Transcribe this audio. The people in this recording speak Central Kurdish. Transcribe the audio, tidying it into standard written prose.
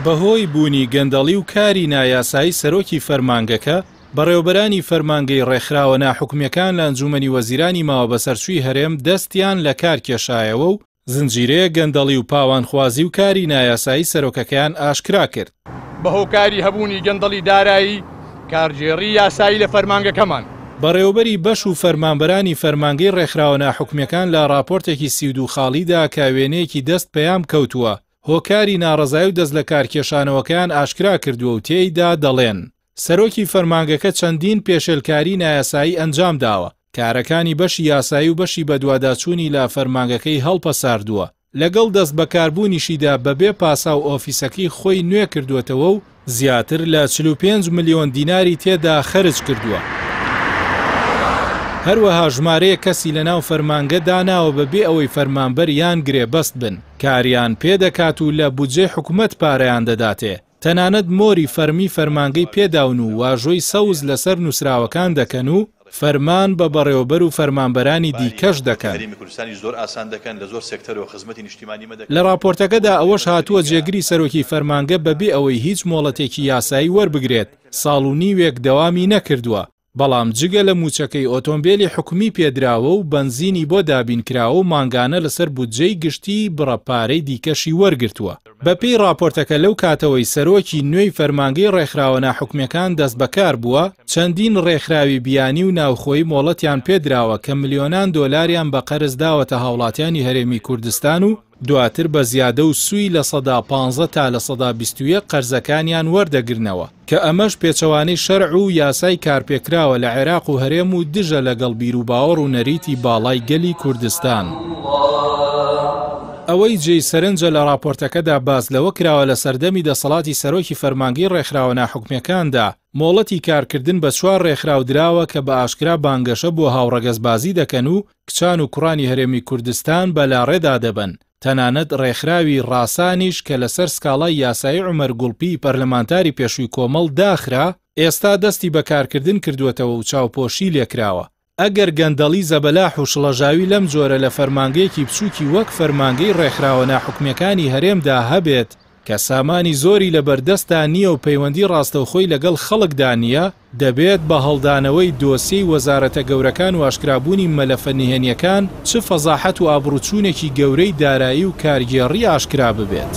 بەهۆی بوونی گەندەڵی و کاری نایاسایی سەرۆکی فەرمانگەکە بەڕێوەبەرانی فەرمانگەی ڕێکخراوە ناحوکمیەکان لە ئەنجومەنی وەزیرانی ماوە بەسەرچووی هەرێم دەستیان لە کار کێشایەوە و زنجیرەیە گەندەڵی و پاوانخوازی و کاری نایاسایی سەرۆکەکەیان ئاشکرا کرد. بەهۆکاری هەبوونی گەندەڵی دارایی کارژێڕی یاسایی لە فەرمانگەکەمان بەڕێوەبەری بەش و فەرمانبەرانی فەرمانگەی ڕێکخراوە ناحوکمیەکان لە راپۆرتێکی 32 خاڵیدا کاوێنەیەکی دەست پەیام کەوتووە هۆکاری ناڕەزایی و دەست لە کارکێشانەوەکان ئاشکرا کردووە و تێیدا دەڵێن سەرۆکی فەرمانگەکە چەندین پێشێلکاری نایاسایی ئەنجام داوە کارەکانی بەشی یاسایی و بەشی بەدواداچوونی لە فەرمانگەکەی هەڵپەساردووە لەگەڵ دەست بەکاربوونیشیدا بەبێ پاسا و ئۆفیسەکەی خۆی نوێ کردوێتەوە و زیاتر لە 45 ملیۆن دیناری تێدا خەرج کردووە. هەروەها ژمارەیە کەسی لەناو فەرمانگە داناوە بەبێ ئەوەی فەرمانبەر یان گرێبەست بن کاریان پێدەکات و لە بودجێ حکوومەت پارەیان دەداتێ تەنانەت مۆری فەرمی فەرمانگەی پێداون و واژۆی سەوز لەسەر نووسراوەکان دەکەن و فەرمان بە بەڕێوەبەر و فەرمانبەرانی دیکەش دەکەن. لە راپۆرتەکەدا ئەوەش هاتووە جێگری سەرۆکی فەرمانگە بەبێ ئەوەی هیچ مۆڵەتێکی یاسایی وەربگرێت ساڵ و نیوێک دەوامی نەکردووە بەڵام جگە لە موچەکەی ئۆتۆمبیلی حکومی پێدراوە و بنزینی بۆ دابینکراوە و مانگانە لەسەر بودجەی گشتی بڕەپارەی دیکەشی وەرگرتووە. بەپێی راپۆرتەکە لەو کاتەوەی سەرۆکی نوێی فەرمانگەی ڕێکخراوە ناحوکمیەکان دەست بەکار بووە چەندین ڕێکخراوی بیانی و ناوخۆی مۆڵەتیان پێدراوە کە ملیۆنان دۆلاریان بە قەرز داوەتە هاوڵاتیانی هەرێمی کوردستان و دواتر بە زیادە و سووی لە 15 تا لە 121 قەرزەکانیان وەردەگرنەوە کە ئەمەش پێچەوانەی شەرع و یاسای کارپێکراوە لە عێراق و هەرێم و دژە لەگەڵ بیر و باوەڕ و نەریتی باڵای گەلی کوردستان. ئەوەی جێی سەرنجە لە راپۆرتەکەدا باز لەوە کراوە لە سەردەمی دەسەڵاتی سەرۆکی فەرمانگەی ڕێکخراوە ناحوکمیەکاندا مۆڵەتی کارکردن بە 4 ڕێکخراو دراوە کە بە ئاشکرا بانگەشە بۆ هاوڕەگەزبازی دەکەن و کچان و کوڕانی هەرێمی کوردستان بەلاڕێدا دەبن. تەنانەت ڕێکخراوی ڕاسانیش کە لەسەر سکاڵای یاسایی عومەر گوڵپی پەرلەمانتاری پێشووی کۆمەڵ داخرا ئێستا دەستی بەکارکردن کردوێتەوە و چاوپۆشی لێکراوە. ئەگەر گەندەڵی زەبەلاح و شڵەژاوی لەم جۆرە لە فەرمانگەیەکی بچووکی وەک فەرمانگەی ڕێکخراوە ناحوکمیەکانی هەرێمدا هەبێت کە سامانی زۆری لە بەردەستا نییە و پەیوەندی ڕاستەوخۆی لەگەڵ خەڵکدا نییە دەبێت بە هەڵدانەوەی دۆسیەی وەزارەتە گەورەکان و ئاشکرابوونی مەلەفە نهێنیەکان چ فەزاحەت و ئابروچوونێکی گەورەی دارایی و کارگێڕی ئاشکرا ببێت.